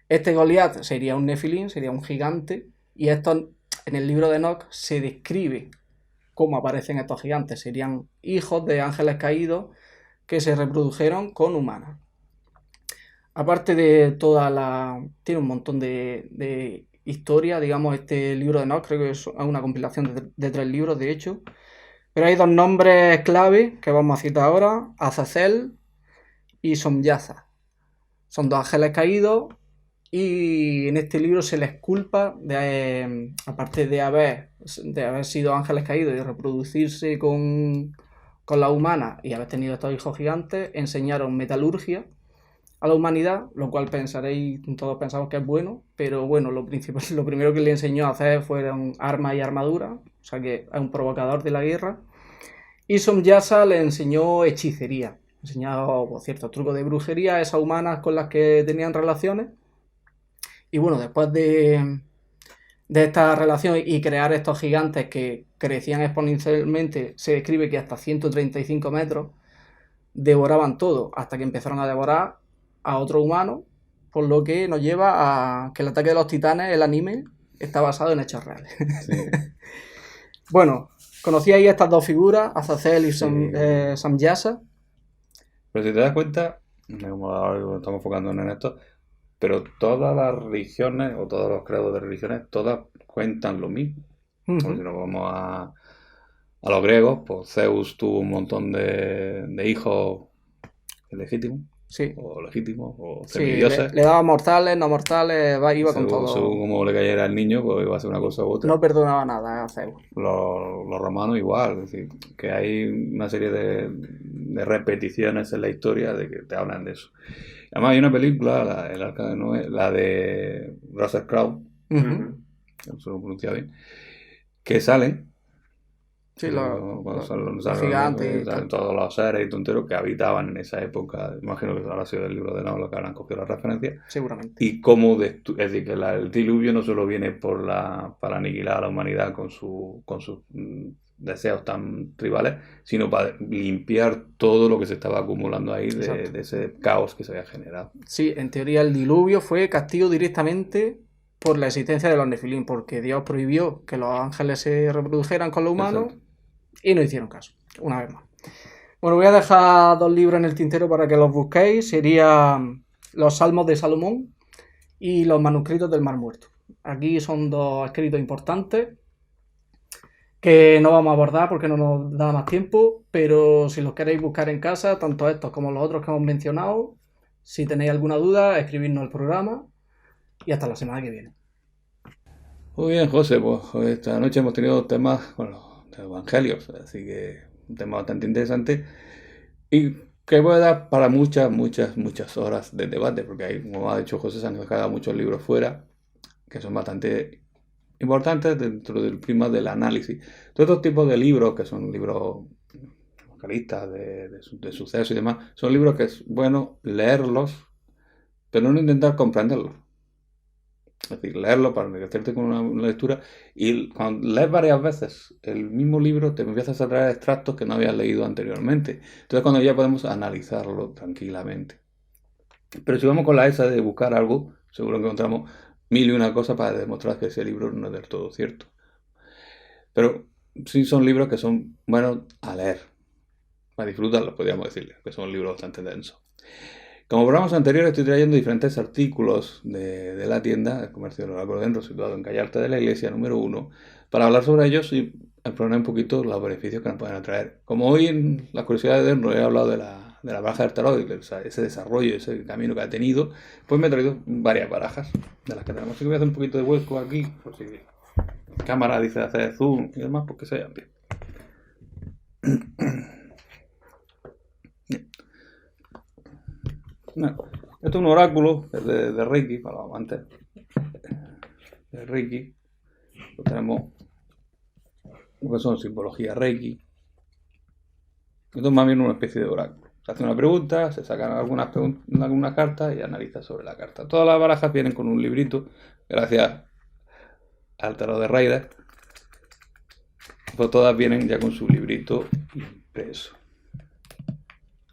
Speaker 3: Este Goliat sería un nefilim, sería un gigante, y esto en el libro de Enoc se describe cómo aparecen estos gigantes. Serían hijos de ángeles caídos que se reprodujeron con humanos. Aparte de tiene un montón de historia, digamos, este libro de Enoc, creo que es una compilación de 3 libros, de hecho. Pero hay 2 nombres clave que vamos a citar ahora: Azazel y Somyaza. Son 2 ángeles caídos y en este libro se les culpa de, aparte de haber sido ángeles caídos y reproducirse con la humana y haber tenido estos hijos gigantes, enseñaron metalurgia a la humanidad, lo cual todos pensamos que es bueno, pero bueno, lo primero que le enseñó a hacer fueron armas y armaduras, o sea que es un provocador de la guerra. Y Somyasa le enseñó hechicería, enseñó ciertos trucos de brujería a esas humanas con las que tenían relaciones. Y bueno, después de esta relación y crear estos gigantes que crecían exponencialmente, se describe que hasta 135 metros devoraban todo, hasta que empezaron a devorar a otro humano, por lo que nos lleva a que el ataque de los titanes, el anime, está basado en hechos reales.
Speaker 1: Sí.
Speaker 3: Bueno, conocí ahí estas dos figuras, Azazel y
Speaker 1: Sí.
Speaker 3: Somyasa.
Speaker 1: Pero si te das cuenta, como ahora estamos enfocándonos en esto, pero todas las religiones o todos los credos de religiones, todas cuentan lo mismo. Porque si nos vamos a los griegos, pues Zeus tuvo un montón de hijos ilegítimos,
Speaker 3: Sí.
Speaker 1: o legítimos, o
Speaker 3: Sí,
Speaker 1: semidioses.
Speaker 3: le daba mortales, no mortales, iba con todo.
Speaker 1: Según como le cayera al niño, pues iba a hacer una cosa u otra.
Speaker 3: No perdonaba nada a Zeus.
Speaker 1: Los romanos igual, es decir, que hay una serie de repeticiones en la historia de que te hablan de eso. Además hay una película, El Arca de Noé, la de Russell Crowe,
Speaker 3: Ujú.
Speaker 1: no se lo pronuncia bien, que salen,
Speaker 3: Sí,
Speaker 1: cuando salen
Speaker 3: gigantes y
Speaker 1: salen
Speaker 3: tal.
Speaker 1: todos los seres y tonteros que habitaban en esa época. Imagino que habrá sido el libro de Noé lo que habrán cogido la referencia.
Speaker 3: Seguramente.
Speaker 1: Y cómo, es decir, que el diluvio no solo viene para aniquilar a la humanidad con sus deseos tan tribales, sino para limpiar todo lo que se estaba acumulando ahí
Speaker 3: Exacto.
Speaker 1: de ese caos que se había generado.
Speaker 3: Sí, en teoría el diluvio fue castigo directamente por la existencia de los nefilim, porque Dios prohibió que los ángeles se reprodujeran con los humanos.
Speaker 1: Exacto.
Speaker 3: Y no hicieron caso, una vez más. Bueno, voy a dejar dos libros en el tintero para que los busquéis. Serían los Salmos de Salomón y los manuscritos del Mar Muerto. Aquí son dos escritos importantes que no vamos a abordar porque no nos da más tiempo, pero si los queréis buscar en casa, tanto estos como los otros que hemos mencionado, si tenéis alguna duda, escribidnos al programa y hasta la semana que viene.
Speaker 1: Muy bien, José, pues esta noche hemos tenido temas, bueno, de evangelios, así que un tema bastante interesante y que puede dar para muchas horas de debate, porque hay, como ha dicho José, se han dejado muchos libros fuera que son bastante importantes dentro del prisma del análisis. Todos estos tipos de libros, que son libros evangelistas, de sucesos y demás, son libros que es bueno leerlos, pero no intentar comprenderlos. Es decir, leerlo para enriquecerte con una lectura, y cuando lees varias veces el mismo libro te empiezas a traer extractos que no habías leído anteriormente. Entonces cuando ya podemos analizarlo tranquilamente. Pero si vamos con la esa de buscar algo, seguro que encontramos mil y una cosas para demostrar que ese libro no es del todo cierto. Pero sí son libros que son buenos a leer, para disfrutarlos, podríamos decirle, que son libros bastante densos. Como programas anteriores estoy trayendo diferentes artículos de la tienda, el comercio del Oráculo de Enro, situado en calle Arte de la Iglesia número 1, para hablar sobre ellos y exponer un poquito los beneficios que nos pueden atraer. Como hoy en las curiosidades de Enro he hablado de la baraja del tarot y de ese desarrollo, ese camino que ha tenido, pues me he traído varias barajas de las que tenemos. Así que voy a hacer un poquito de hueco aquí, por si la cámara dice hacer zoom y demás, porque se vean bien. Bueno, esto es un oráculo de Reiki, para los amantes de Reiki. Pues tenemos lo que son simbología Reiki. Esto es más bien una especie de oráculo. Se hace una pregunta, se sacan algunas cartas y analiza sobre la carta. Todas las barajas vienen con un librito, gracias al tarot de Rider. Pues todas vienen ya con su librito impreso.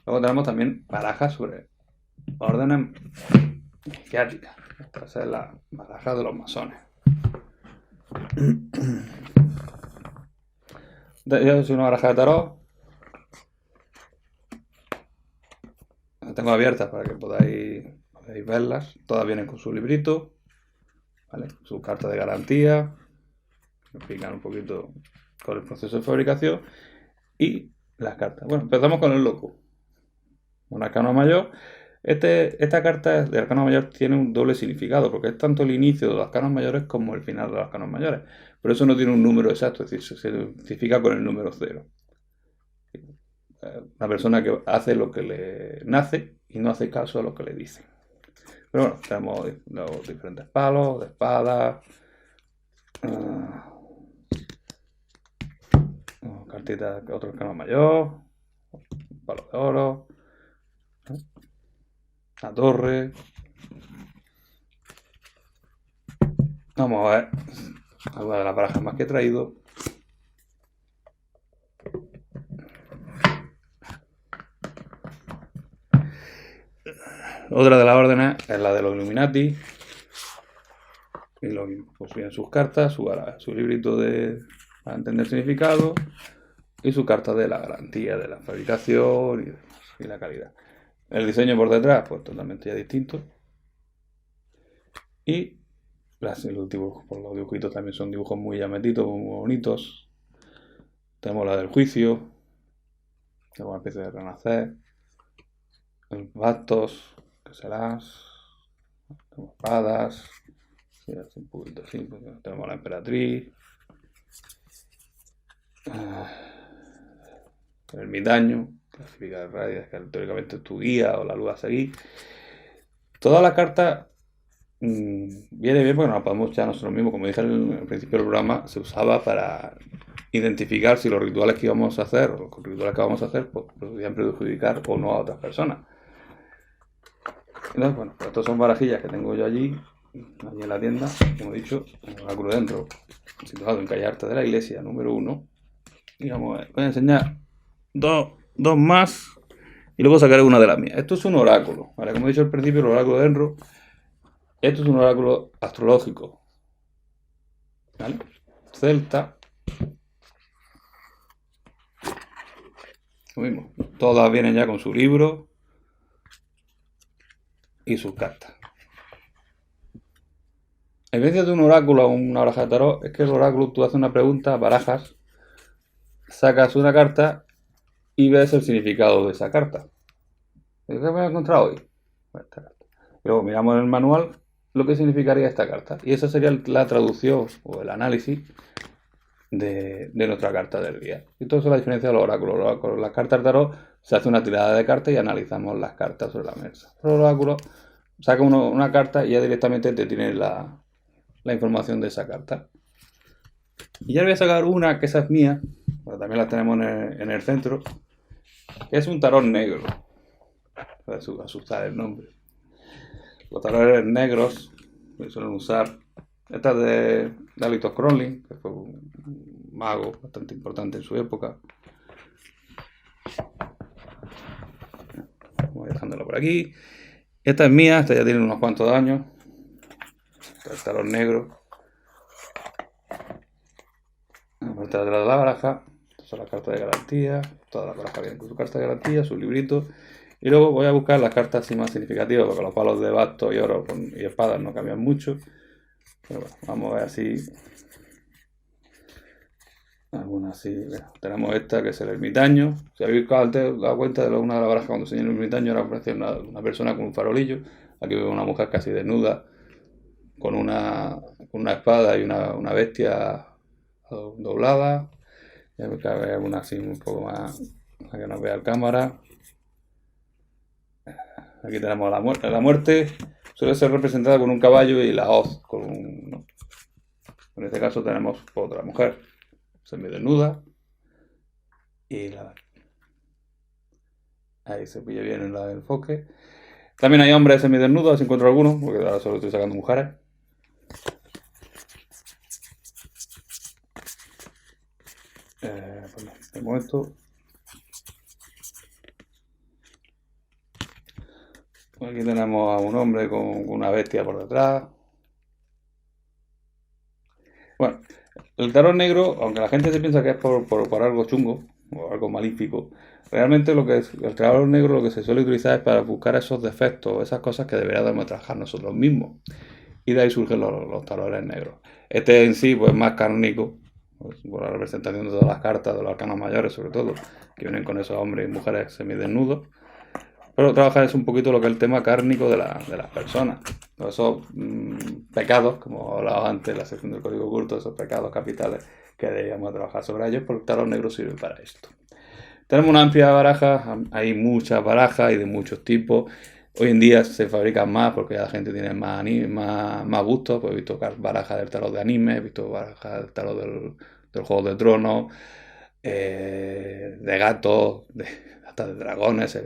Speaker 1: Luego tenemos también barajas sobre órdenes iniciáticas. Esta es la baraja de los masones. Yo soy una baraja de tarot. Las tengo abiertas para que podáis verlas. Todas vienen con su librito, ¿vale? Su carta de garantía. Me explican un poquito con el proceso de fabricación y las cartas. Bueno, empezamos con el loco. Un arcano mayor. Esta carta de arcano mayor tiene un doble significado, porque es tanto el inicio de los arcanos mayores como el final de los arcanos mayores. Pero eso no tiene un número exacto, es decir, se identifica con el número 0. Una persona que hace lo que le nace y no hace caso a lo que le dicen. Pero bueno, tenemos los diferentes palos, de espadas, cartitas de otro arcano mayor, un palo de oro, la torre. Vamos a ver algunas de las barajas más que he traído. Otra de las órdenes es la de los Illuminati. Y pues vienen sus cartas, su librito para entender significado y su carta de la garantía de la fabricación y la calidad. El diseño por detrás, pues totalmente ya distinto. Y los dibujitos también son dibujos muy llamativos, muy bonitos. Tenemos la del juicio, tenemos una especie de renacer, los bastos, que serás, tenemos espadas, sí, un poquito así, tenemos la emperatriz, el ermitaño, clasifica de radios, que teóricamente es tu guía o la luz a seguir. Todas las cartas viene bien porque nos podemos echar nosotros mismos. Como dije al principio del programa, se usaba para identificar si los rituales que íbamos a hacer o los rituales que vamos a hacer pues, podían perjudicar o no a otras personas. Entonces, bueno, pues estos son barajillas que tengo yo allí en la tienda, como he dicho, en el oráculo dentro, situado en calle Arte de la Iglesia, número 1. Y vamos a ver, voy a enseñar dos más y luego sacaré una de las mías. Esto es un oráculo, ¿vale? Como he dicho al principio, el oráculo de Enro. Esto es un oráculo astrológico, ¿vale? Celta. Lo mismo, todas vienen ya con su libro y sus cartas. La diferencia de un oráculo a una baraja de tarot es que el oráculo tú haces una pregunta, barajas, sacas una carta y ves el significado de esa carta. ¿Qué me he encontrado hoy? Esta carta. Luego miramos en el manual lo que significaría esta carta. Y esa sería la traducción o el análisis de nuestra carta del día. Y todo eso es la diferencia de los oráculos. Con las cartas tarot se hace una tirada de cartas y analizamos las cartas sobre la mesa. Los oráculos saca una carta y ya directamente te tiene la información de esa carta. Y ya voy a sacar una que esa es mía, pero también la tenemos en el centro, que es un tarot negro. Puede asustar el nombre. Los tarones negros que suelen usar. Esta es de Aleister Crowley, que fue un mago bastante importante en su época. Voy dejándolo por aquí. Esta es mía, esta ya tiene unos cuantos años. El tarot negro. Detrás de la baraja. Estas son las cartas de garantía. Todas las barajas vienen con su carta de garantía, su librito. Y luego voy a buscar las cartas así más significativas, porque los palos de bastos y oro y espadas no cambian mucho. Pero bueno, vamos a ver así. Algunas así. Bueno, tenemos esta que es el ermitaño. Si habéis dado cuenta de una de las barajas cuando enseñé el ermitaño, era una persona con un farolillo. Aquí veo una mujer casi desnuda, con una espada y una bestia doblada. Y hay una así un poco más para que nos vea la cámara. Aquí tenemos la muerte. Suele ser representada con un caballo y la hoz en este caso tenemos otra mujer semidesnuda y ahí se pilla bien en el enfoque. También hay hombres semidesnudos, si encuentro algunos, porque ahora solo estoy sacando mujeres. Bueno, tenemos esto. Aquí tenemos a un hombre con una bestia por detrás. Bueno, el tarot negro, aunque la gente se piensa que es por algo chungo o algo malífico, realmente lo que es el tarot negro lo que se suele utilizar es para buscar esos defectos, esas cosas que deberíamos trabajar nosotros mismos. Y de ahí surgen los tarotes negros. Este en sí pues más canónico, pues, por la representación de todas las cartas, de los arcanos mayores sobre todo, que vienen con esos hombres y mujeres semidesnudos. Pero trabajar es un poquito lo que es el tema kármico de las personas. Todos esos pecados, como hablaba antes en la sección del código oculto, esos pecados capitales que deberíamos trabajar sobre ellos, porque el tarot negro sirve para esto. Tenemos una amplia baraja, hay muchas barajas y de muchos tipos. Hoy en día se fabrican más porque ya la gente tiene más gustos. Pues he visto barajas del tarot de anime, he visto barajas del tarot del Juego de Tronos, de gatos, hasta de dragones,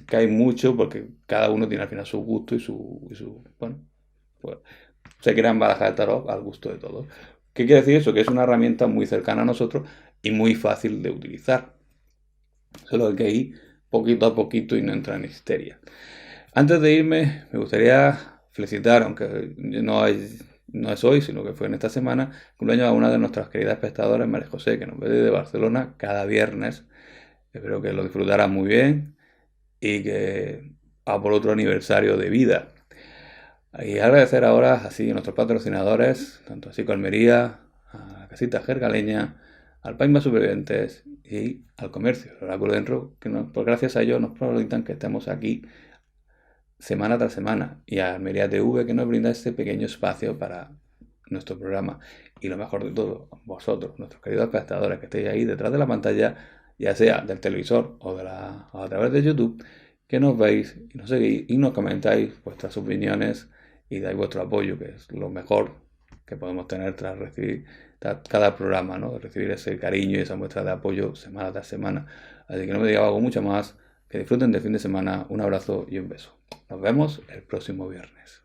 Speaker 1: que hay mucho porque cada uno tiene al final su gusto y su bueno, pues se crean barajas de tarot al gusto de todos. ¿Qué quiere decir eso? Que es una herramienta muy cercana a nosotros y muy fácil de utilizar. Solo hay que ir poquito a poquito y no entrar en histeria. Antes de irme, me gustaría felicitar, aunque no es hoy, sino que fue en esta semana, cumpleaños a una de nuestras queridas espectadoras, María José, que nos ve desde Barcelona cada viernes. Espero que lo disfrutara muy bien y que va por otro aniversario de vida. Y agradecer ahora así a nuestros patrocinadores, tanto a Psico Almería, a la Casita Jergaleña, al Paima Supervivientes y al Comercio, el Oráculo Dentro, que pues gracias a ellos nos posibilitan que estemos aquí semana tras semana, y a Almería TV, que nos brinda este pequeño espacio para nuestro programa. Y lo mejor de todo, vosotros, nuestros queridos espectadores que estéis ahí detrás de la pantalla, ya sea del televisor o a través de YouTube, que nos veis y nos seguís y nos comentáis vuestras opiniones y dais vuestro apoyo, que es lo mejor que podemos tener tras recibir cada programa, ¿no? Recibir ese cariño y esa muestra de apoyo semana tras semana. Así que no me diga algo mucho más, que disfruten del fin de semana, un abrazo y un beso. Nos vemos el próximo viernes.